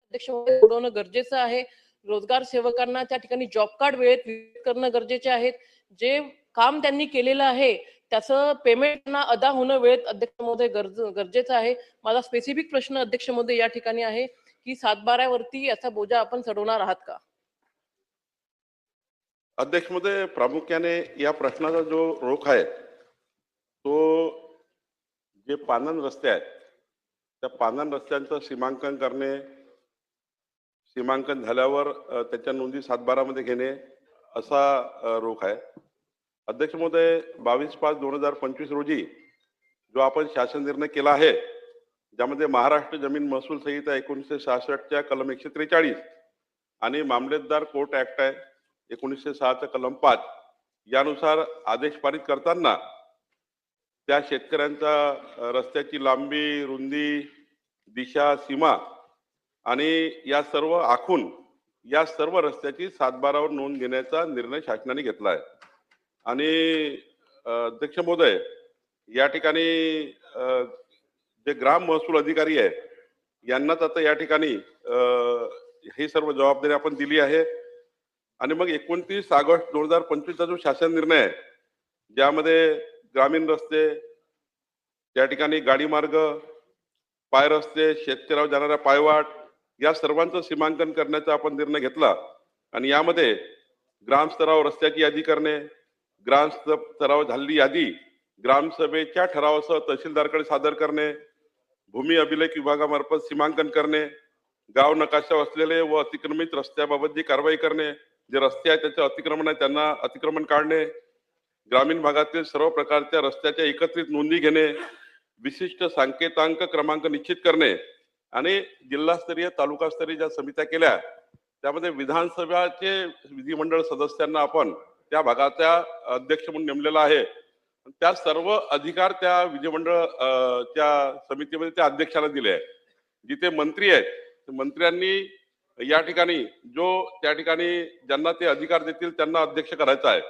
अध्यक्ष महोदय सोडवणं गरजेचं आहे. रोजगार सेवकांना त्या ठिकाणी जॉब कार्ड वेळेत वितरित करणं गरजेचे आहे. जे काम त्यांनी केलेलं आहे त्याचं पेमेंट त्यांना अदा होणं वेळेत अध्यक्ष महोदय गरजेचं आहे. माझा स्पेसिफिक प्रश्न अध्यक्ष महोदय या ठिकाणी आहे की 7/12 वरती याचा बोजा आपण चढवणार आहात का? अध्यक्ष महोदय, प्रामुख्याने या प्रश्नाचा जो रोख आहे तो जे पानन रस्ते आहेत त्या पानन रस्त्यांचं सीमांकन करणे, सीमांकन झाल्यावर त्याच्या नोंदी 7/12 मध्ये घेणे असा रोख आहे. अध्यक्ष महोदय, 22/5/2025 रोजी जो आपण शासन निर्णय केला आहे ज्यामध्ये महाराष्ट्र जमीन महसूल संहिता 1966च्या कलम 143 आणि मामलेदार कोर्ट ऍक्ट आहे 1906चा कलम 5 यानुसार आदेश पारित करताना त्या शेतकऱ्यांचा रस्त्याची लांबी, रुंदी, दिशा, सीमा आणि या सर्व आखून या सर्व रस्त्याची 7/12 वर नोंद घेण्याचा निर्णय शासनाने घेतला आहे. आणि अध्यक्ष महोदय, या ठिकाणी जे ग्राम महसूल अधिकारी आहे यांनाच आता या ठिकाणी ही सर्व जबाबदारी आपण दिली आहे. आणि मग 29 ऑगस्ट 2025 चा जो शासन निर्णय आहे ज्यामध्ये ग्रामीण रस्ते, त्या ठिकाणी गाडी मार्ग, पाय रस्ते, शेतकऱ्यावर जाणाऱ्या पायवाट या सर्वांचं सीमांकन करण्याचा आपण निर्णय घेतला. आणि यामध्ये ग्रामस्तरावर रस्त्याची यादी करणे, ग्रामस्तरावर झालेली यादी ग्रामसभेच्या ठरावासह तहसीलदारकडे सादर करणे, भूमी अभिलेख विभागामार्फत सीमांकन करणे, गाव नकाशा असलेले व अतिक्रमित रस्त्याबाबत जी कारवाई करणे, जे रस्ते आहेत त्याचे अतिक्रमण आहे त्यांना अतिक्रमण काढणे, ग्रामीण भागातील सर्व प्रकारच्या रस्त्याच्या एकत्रित नोंदी घेणे, विशिष्ट सांकेतांक क्रमांक निश्चित करणे आणि जिल्हास्तरीय तालुकास्तरीय ज्या समित्या केल्या त्यामध्ये विधानसभाचे विधिमंडळ सदस्यांना आपण त्या भागाच्या अध्यक्ष म्हणून नेमलेला आहे. त्या सर्व अधिकार त्या विधिमंडळ त्या समितीमध्ये त्या अध्यक्षाला दिले आहे. जिथे मंत्री आहेत मंत्र्यांनी या ठिकाणी जो त्या ठिकाणी ज्यांना ते अधिकार देतील त्यांना अध्यक्ष करायचा आहे.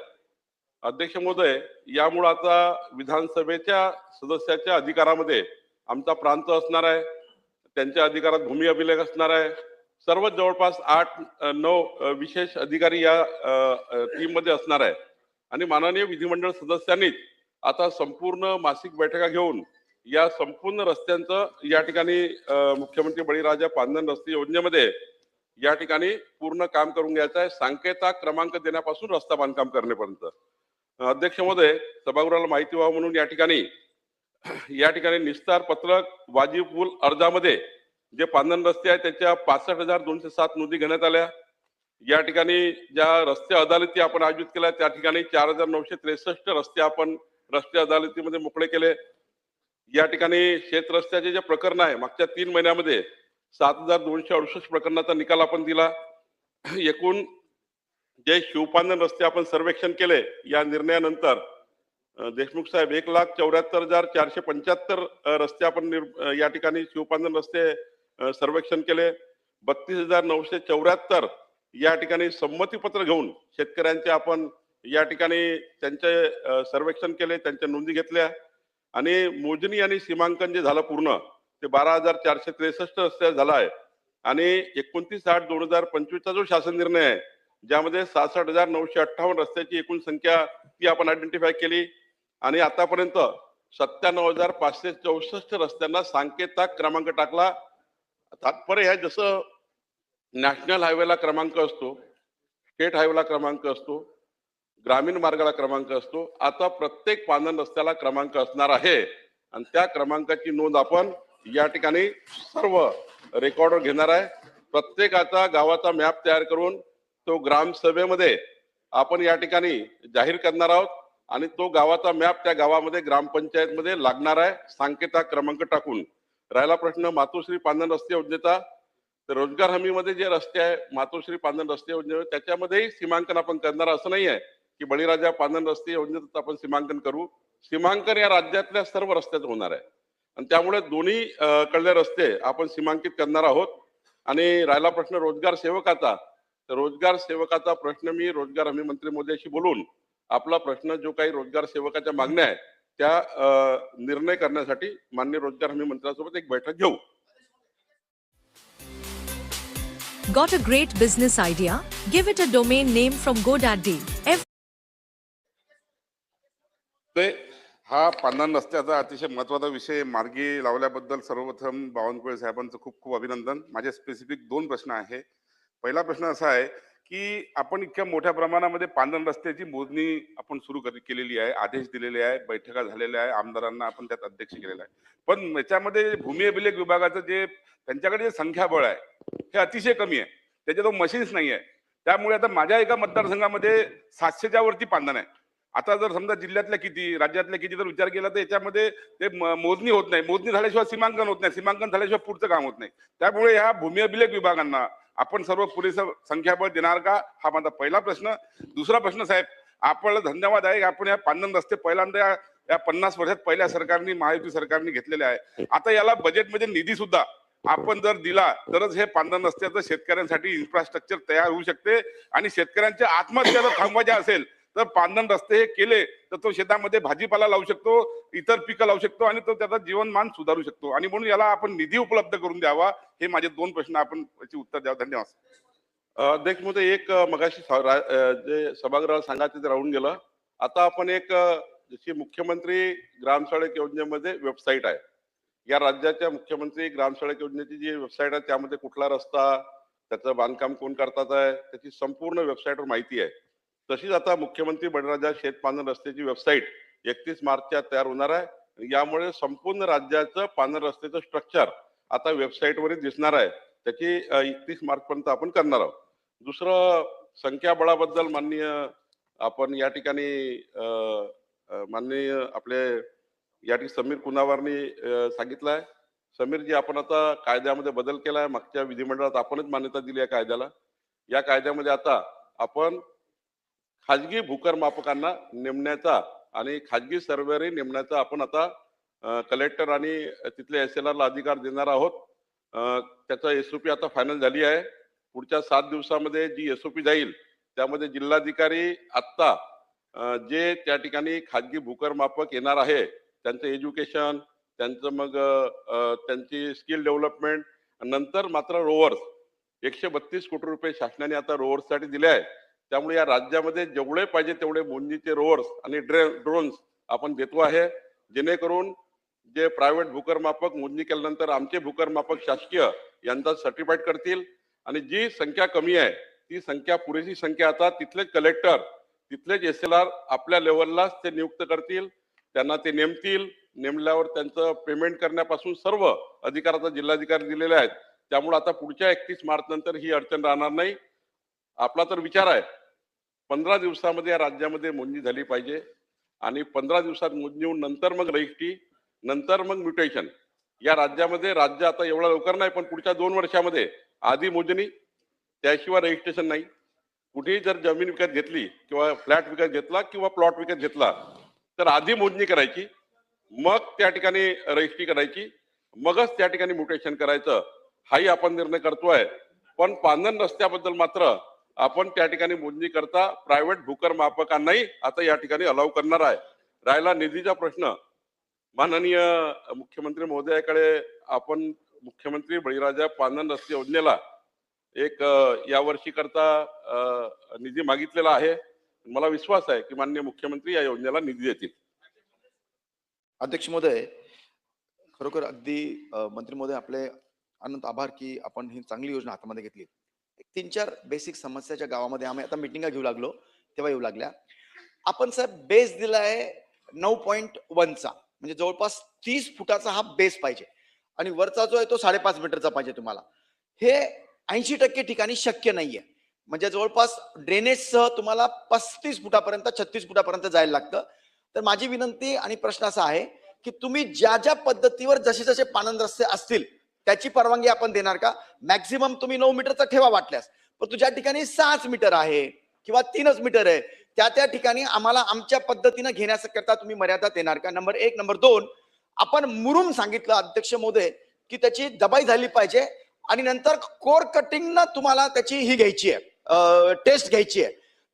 अध्यक्ष महोदय, यामुळे आता विधानसभेच्या सदस्याच्या अधिकारामध्ये आमचा प्रांत असणार आहे, त्यांच्या अधिकारात भूमी अभिलेख असणार आहे. सर्व जवळपास 8-9 विशेष अधिकारी या टीम मध्ये असणार आहे. आणि माननीय विधिमंडळ सदस्यांनी आता संपूर्ण मासिक बैठका घेऊन या संपूर्ण रस्त्यांचं या ठिकाणी मुख्यमंत्री बळीराजा पांदन रस्ते योजनेमध्ये या ठिकाणी पूर्ण काम करून घ्यायचं आहे, सांकेतांक क्रमांक देण्यापासून रस्ता बांधकाम करण्यापर्यंत. अध्यक्ष महोदय, सभागृहाला माहिती व्हावं म्हणून या ठिकाणी निस्तार पत्रक वाजिब उल अर्जामध्ये जे पांदन रस्ते आहेत त्याच्या 65,207 नोंदी घेण्यात आल्या. या ठिकाणी ज्या रस्ते अदालती आपण आयोजित केल्या त्या ठिकाणी 4,963 रस्ते आपण रस्ते अदालतीमध्ये मोकळे केले. या ठिकाणी शेत रस्त्याचे जे प्रकरण आहे मागच्या 3 महिन्यामध्ये 7,268 प्रकरणाचा निकाल आपण दिला. एकूण जे शिवपांदन रस्ते आपण सर्वेक्षण केले या निर्णयानंतर देशमुख साहेब 1,74,475 रस्ते आपण या ठिकाणी शिवपांदन रस्ते सर्वेक्षण केले. 32,974 या ठिकाणी संमतीपत्र घेऊन शेतकऱ्यांचे आपण या ठिकाणी त्यांचे सर्वेक्षण केले, त्यांच्या नोंदी घेतल्या. आणि मोजणी आणि सीमांकन जे झालं पूर्ण ते 12,463 रस्ते झाला आहे. आणि 29/8/2025 चा जो शासन निर्णय आहे ज्यामध्ये 66,958 रस्त्याची एकूण संख्या ती आपण आयडेंटिफाय केली. आणि आतापर्यंत 97,564 रस्त्यांना सांकेतांक क्रमांक टाकला. तात्पर्य आहे जसं नॅशनल हायवेला क्रमांक असतो, स्टेट हायवेला क्रमांक असतो, ग्रामीण मार्गाला क्रमांक असतो, आता प्रत्येक पांदन रस्त्याला क्रमांक असणार आहे. आणि त्या क्रमांकाची नोंद आपण या ठिकाणी सर्व रेकॉर्डवर घेणार आहे. प्रत्येकाचा गावाचा मॅप तयार करून तो ग्रामसभेमध्ये आपण या ठिकाणी जाहीर करणार आहोत. आणि तो गावाचा मॅप त्या गावामध्ये ग्रामपंचायत मध्ये लागणार आहे सांकेतांक क्रमांक टाकून. राहिला प्रश्न मातोश्री पांदन रस्ते योजनेचा, तर रोजगार हमीमध्ये जे रस्ते आहे मातोश्री पांदन रस्ते योजने त्याच्यामध्येही सीमांकन आपण करणार असं नाही आहे की बळीराजा पांदन रस्ते योजनेत आपण सीमांकन करू. सीमांकन या राज्यातल्या सर्व रस्त्यात होणार आहे आणि त्यामुळे दोन्ही कडले रस्ते आपण सीमांकित करणार आहोत. आणि राहिला प्रश्न रोजगार सेवकाचा, तर रोजगार सेवकाचा प्रश्न मी रोजगार हमी मंत्री मोदीशी बोलून आपला प्रश्न जो काही रोजगार सेवकाच्या मागण्या आहे त्या निर्णय करण्यासाठी माननीय रोजगार हमी मंत्र्यांसोबत एक बैठक घेऊ. Got a great business idea? Give it a domain name from GoDaddy. ते हा पांढरण रस्त्याचा अतिशय महत्वाचा विषय मार्गी लावल्याबद्दल सर्वप्रथम बावनकुळे साहेबांचं खूप खूप अभिनंदन. माझे स्पेसिफिक 2 प्रश्न आहे. पहिला प्रश्न असा आहे की आपण इतक्या मोठ्या प्रमाणामध्ये पांढरण रस्त्याची मोजणी आपण सुरू केलेली आहे, आदेश दिलेले आहे, बैठका झालेल्या आहे, आमदारांना आपण त्यात अध्यक्ष केलेला आहे. पण याच्यामध्ये भूमी अभिलेख विभागाचं जे त्यांच्याकडे जे संख्याबळ आहे हे अतिशय कमी आहे. त्याच्यात मशीन्स नाही आहे. त्यामुळे आता माझ्या एका मतदारसंघामध्ये 700च्या वरती पांढरण आहे. आता जर समजा जिल्ह्यातल्या किती, राज्यातल्या किती जर विचार केला तर याच्यामध्ये ते मोजणी होत नाही. मोजणी झाल्याशिवाय सीमांकन होत नाही. सीमांकन झाल्याशिवाय पुढचं काम होत नाही. त्यामुळे ह्या भूमी अभिलेख विभागांना आपण सर्व पुरेसं संख्याबळ देणार का, हा माझा पहिला प्रश्न. दुसरा प्रश्न साहेब, आपल्याला धन्यवाद आहे. आपण या पांढरण रस्ते पहिल्यांदा या 50 वर्षात पहिल्या सरकारने, महायुती सरकारने घेतलेले आहे. आता याला बजेटमध्ये निधी सुद्धा आपण जर दिला तरच हे पांढरण रस्त्याचं शेतकऱ्यांसाठी इन्फ्रास्ट्रक्चर तयार होऊ शकते. आणि शेतकऱ्यांच्या आत्महत्या जर थांबवायच्या असेल तर पांढरण रस्ते हे केले तर तो शेतामध्ये भाजीपाला लावू शकतो, इतर पिकं लावू शकतो आणि तो त्याचा जीवनमान सुधारू शकतो. आणि म्हणून याला आपण निधी उपलब्ध करून द्यावा. हे माझे 2 प्रश्न, आपण याची उत्तर द्यावं. धन्यवाद. अध्यक्ष महोदय, एक मगाशी जे सभागृहाला सांगायचं ते राहून गेलं. आता आपण एक जशी मुख्यमंत्री ग्राम सडक योजनेमध्ये वेबसाईट आहे, या राज्याच्या मुख्यमंत्री ग्राम सडक योजनेची जी वेबसाईट आहे त्यामध्ये कुठला रस्ता, त्याचं बांधकाम कोण करतात आहे, त्याची संपूर्ण वेबसाईटवर माहिती आहे. तशीच आता मुख्यमंत्री बळीराजा शेत पांढरण रस्त्याची वेबसाईट 31 मार्चच्या तयार होणार आहे. यामुळे संपूर्ण राज्याचं पांढरण रस्त्याचं स्ट्रक्चर आता वेबसाईटवरच दिसणार आहे. त्याची 31 मार्च पर्यंत आपण करणार आहोत. दुसरं, संख्याबळाबद्दल माननीय आपण या ठिकाणी माननीय आपले या ठिकाणी समीर कुनावारनी सांगितलं आहे. समीरजी, आपण आता कायद्यामध्ये बदल केला आहे. मागच्या विधिमंडळात आपणच मान्यता दिली आहे कायद्याला. या कायद्यामध्ये आता आपण खाजगी भूकरमापकांना नेमण्याचा आणि खाजगी सर्वेअरही नेमण्याचा आपण आता कलेक्टर आणि तिथले SLR ला अधिकार देणार आहोत. त्याचा SOP आता फायनल झाली आहे. पुढच्या 7 दिवसामध्ये जी SOP जाईल त्यामध्ये जिल्हाधिकारी आत्ता जे त्या ठिकाणी खाजगी भूकरमापक येणार आहे त्यांचं एज्युकेशन, त्यांचं मग त्यांची स्किल डेव्हलपमेंट, नंतर मात्र रोवर्स 132 कोटी रुपये शासनाने आता रोवर्ससाठी दिले आहे. त्यामुळे या राज्यामध्ये जेवढे पाहिजे तेवढे मोजणीचे रोवर्स आणि ड्रोन्स आपण देतो आहे, जेणेकरून जे प्रायव्हेट भूकरमापक मोजणी केल्यानंतर आमचे भूकरमापक शासकीय यांचा सर्टिफाईड करतील. आणि जी संख्या कमी आहे ती संख्या, पुरेशी संख्या आता तिथलेच कलेक्टर, तिथलेच SLR आपल्या लेवललाच ते नियुक्त करतील. त्यांना ते नेमतील. नेमल्यावर त्यांचं पेमेंट करण्यापासून सर्व अधिकाराचा जिल्हाधिकारी दिलेले आहेत. त्यामुळे आता पुढच्या 31 मार्च नंतर ही अडचण राहणार नाही. आपला तर विचार आहे 15 दिवसामध्ये या राज्यामध्ये मोजणी झाली पाहिजे. आणि 15 दिवसात मोजणी होऊन नंतर मग रजिस्ट्री, नंतर मग म्युटेशन. या राज्यामध्ये राज्य आता एवढा लवकर नाही, पण पुढच्या 2 वर्षामध्ये आधी मोजणी, त्याशिवाय रजिस्ट्रेशन नाही. कुठेही जर जमीन विकत घेतली किंवा फ्लॅट विकत घेतला किंवा प्लॉट विकत घेतला तर आधी मोजणी करायची, मग त्या ठिकाणी रजिस्ट्री करायची, मगच त्या ठिकाणी म्युटेशन करायचं. हाही आपण निर्णय करतोय. पण पांढरण रस्त्याबद्दल मात्र आपण त्या ठिकाणी मोजणी करता प्रायव्हेट भूकरमापकांनाही आता या ठिकाणी अलाव करणार आहे. राहिला निधीचा प्रश्न, माननीय मुख्यमंत्री महोदयाकडे आपण मुख्यमंत्री बळीराजा पांढरण रस्ते योजनेला एक यावर्षी करता निधी मागितलेला आहे. मला विश्वास आहे की माननीय मुख्यमंत्री या योजनेला निधी देतील. अध्यक्ष महोदय, खरोखर अगदी मंत्री महोदय आपले अनंत आभार की आपण ही चांगली योजना हातामध्ये घेतली. 3-4 बेसिक समस्याच्या गावामध्ये आम्ही आता मिटिंगा घेऊ लागलो तेव्हा येऊ लागल्या. आपण साहेब बेस दिला आहे 9.1चा, म्हणजे जवळपास 30 फुटाचा हा बेस पाहिजे आणि वरचा जो आहे तो 5.5 मीटरचा पाहिजे तुम्हाला. हे 80% ठिकाणी शक्य नाहीये. म्हणजे जवळपास ड्रेनेजसह तुम्हाला 35 फुटापर्यंत 36 फुटापर्यंत जायला लागतं. तर माझी विनंती आणि प्रश्न असा आहे की तुम्ही ज्या ज्या पद्धतीवर जसे जसे पांढरण रस्ते असतील त्याची परवानगी आपण देणार का? मॅक्झिमम तुम्ही 9 मीटरचा ठेवा वाटल्यास, पण तुझ्या ठिकाणी 6 मीटर आहे किंवा 3 मीटर आहे, त्या ठिकाणी आम्हाला आमच्या पद्धतीने घेण्याकरता तुम्ही मर्यादा देणार का? नंबर 1. नंबर 2, आपण मुरुम सांगितलं अध्यक्ष महोदय की त्याची दबाई झाली पाहिजे आणि नंतर कोर कटिंग न तुम्हाला त्याची ही घ्यायची आहे, टेस्ट घ्यायची आहे.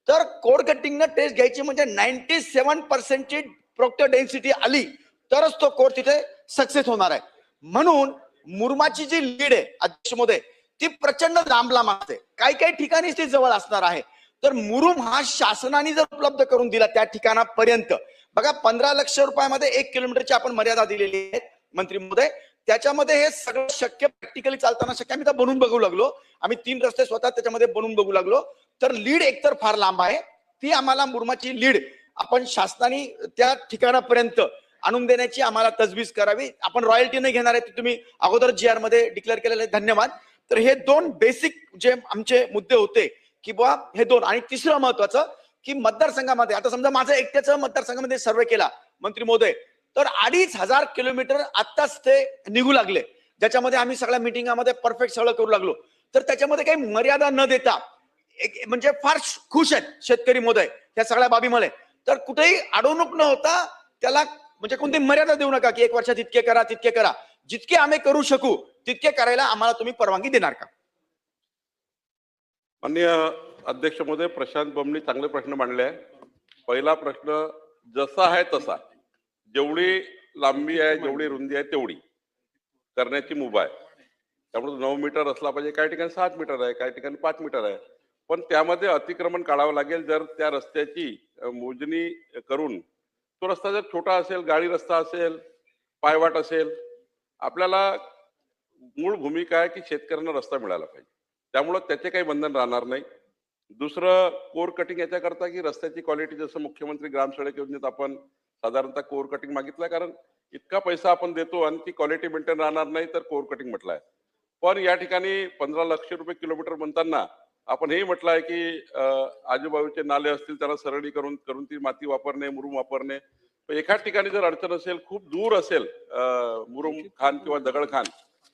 तर कोर कटिंग न टेस्ट घ्यायची म्हणजे 97% ची प्रोक्टर डेन्सिटी आली तरच तो कोर तिथे सक्सेस होणार आहे. म्हणून मुरमाची जी लीड आहे अध्यक्ष महोदय ती प्रचंड लांब लांब असते, काही काही ठिकाणीच ती जवळ असणार आहे. तर मुरुम हा शासनाने जर उपलब्ध करून दिला त्या ठिकाणापर्यंत, बघा 15 लक्ष रुपयामध्ये 1 किलोमीटरची आपण मर्यादा दिलेली आहे मंत्री महोदय. त्याच्यामध्ये हे सगळं शक्य, प्रॅक्टिकली चालताना शक्य. आम्ही तर बनवून बघू लागलो, आम्ही 3 रस्ते स्वतः त्याच्यामध्ये बनवून बघू लागलो. तर लीड एकतर फार लांब आहे, ती आम्हाला मुरुमाची लीड आपण शासनाने त्या ठिकाणापर्यंत आणून देण्याची आम्हाला तजवीज करावी. आपण रॉयल्टी नाही घेणार आहे, तुम्ही अगोदर GR मध्ये डिक्लेअर केलेले आहे, धन्यवाद. तर हे 2 बेसिक जे आमचे मुद्दे होते की बुवा हे 2. आणि तिसरं महत्वाचं की मतदारसंघामध्ये, आता समजा माझं एकट्याचं मतदारसंघामध्ये सर्वे केला मंत्री महोदय, तर 2500 किलोमीटर आत्ताच ते निघू लागले, ज्याच्यामध्ये आम्ही सगळ्या मिटिंगामध्ये परफेक्ट सगळं करू लागलो. तर त्याच्यामध्ये काही मर्यादा न देता म्हणजे फार खुश आहेत शेतकरी महोदय त्या सगळ्या बाबीमुळे. तर कुठेही अडवणूक न होता त्याला म्हणजे कोणती मर्यादा देऊ नका की 1 वर्षात इतके करा तितके करा. जितके आम्ही करू शकू तितके करायला आम्हाला तुम्ही परवानगी देणार का? माननीय अध्यक्ष महोदय, प्रशांत बमणी चांगले प्रश्न मांडले आहे. पहिला प्रश्न जसा आहे तसा, जेवढी लांबी आहे जेवढी रुंदी आहे तेवढी करण्याची मुभा आहे. त्यामुळे 9 मीटर असला पाहिजे, काही ठिकाणी 7 मीटर आहे, काही ठिकाणी 5 मीटर आहे. पण त्यामध्ये अतिक्रमण काढावं लागेल. जर त्या रस्त्याची मोजणी करून तो रस्ता जर छोटा असेल, गाडी रस्ता असेल, पायवाट असेल, आपल्याला मूळ भूमिका आहे की शेतकऱ्यांना रस्ता मिळाला पाहिजे. त्यामुळं त्याचे काही बंधन राहणार नाही. दुसरं कोर कटिंग याच्याकरता की रस्त्याची क्वालिटी, जसं मुख्यमंत्री ग्राम सडक योजनेत आपण साधारणतः कोर कटिंग मागितलं, कारण इतका पैसा आपण देतो आणि ती क्वालिटी मेंटेन राहणार नाही, तर कोर कटिंग म्हटलं आहे. पण या ठिकाणी 15 लक्ष रुपये किलोमीटर म्हणताना आपण हेही म्हटलं आहे की आजूबाजूचे नाले असतील त्याला सरळीकरण करून ती माती वापरणे, मुरुम वापरणे. पण एखाद ठिकाणी जर अडचण असेल, खूप दूर असेल मुरुम खान किंवा दगड खान,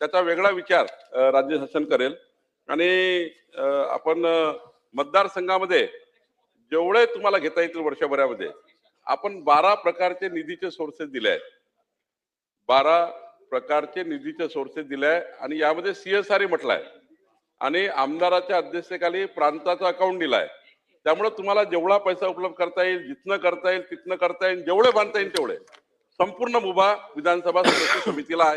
त्याचा वेगळा विचार राज्य शासन करेल. आणि आपण मतदारसंघामध्ये जेवढे तुम्हाला घेता येतील वर्षभरामध्ये, आपण 12 प्रकारचे निधीचे सोर्सेस दिले आहेत. 12 प्रकारचे निधीचे सोर्सेस दिले आहे आणि यामध्ये CSR म्हटलंय आणि आमदाराच्या अध्यक्षतेखाली प्रांताचं अकाउंट दिलाय. त्यामुळे तुम्हाला जेवढा पैसा उपलब्ध करता येईल, जिथनं करता येईल तिथनं करता येईल, जेवढे बांधता येईल तेवढे, संपूर्ण मुभा विधानसभा सदस्य समितीला आहे.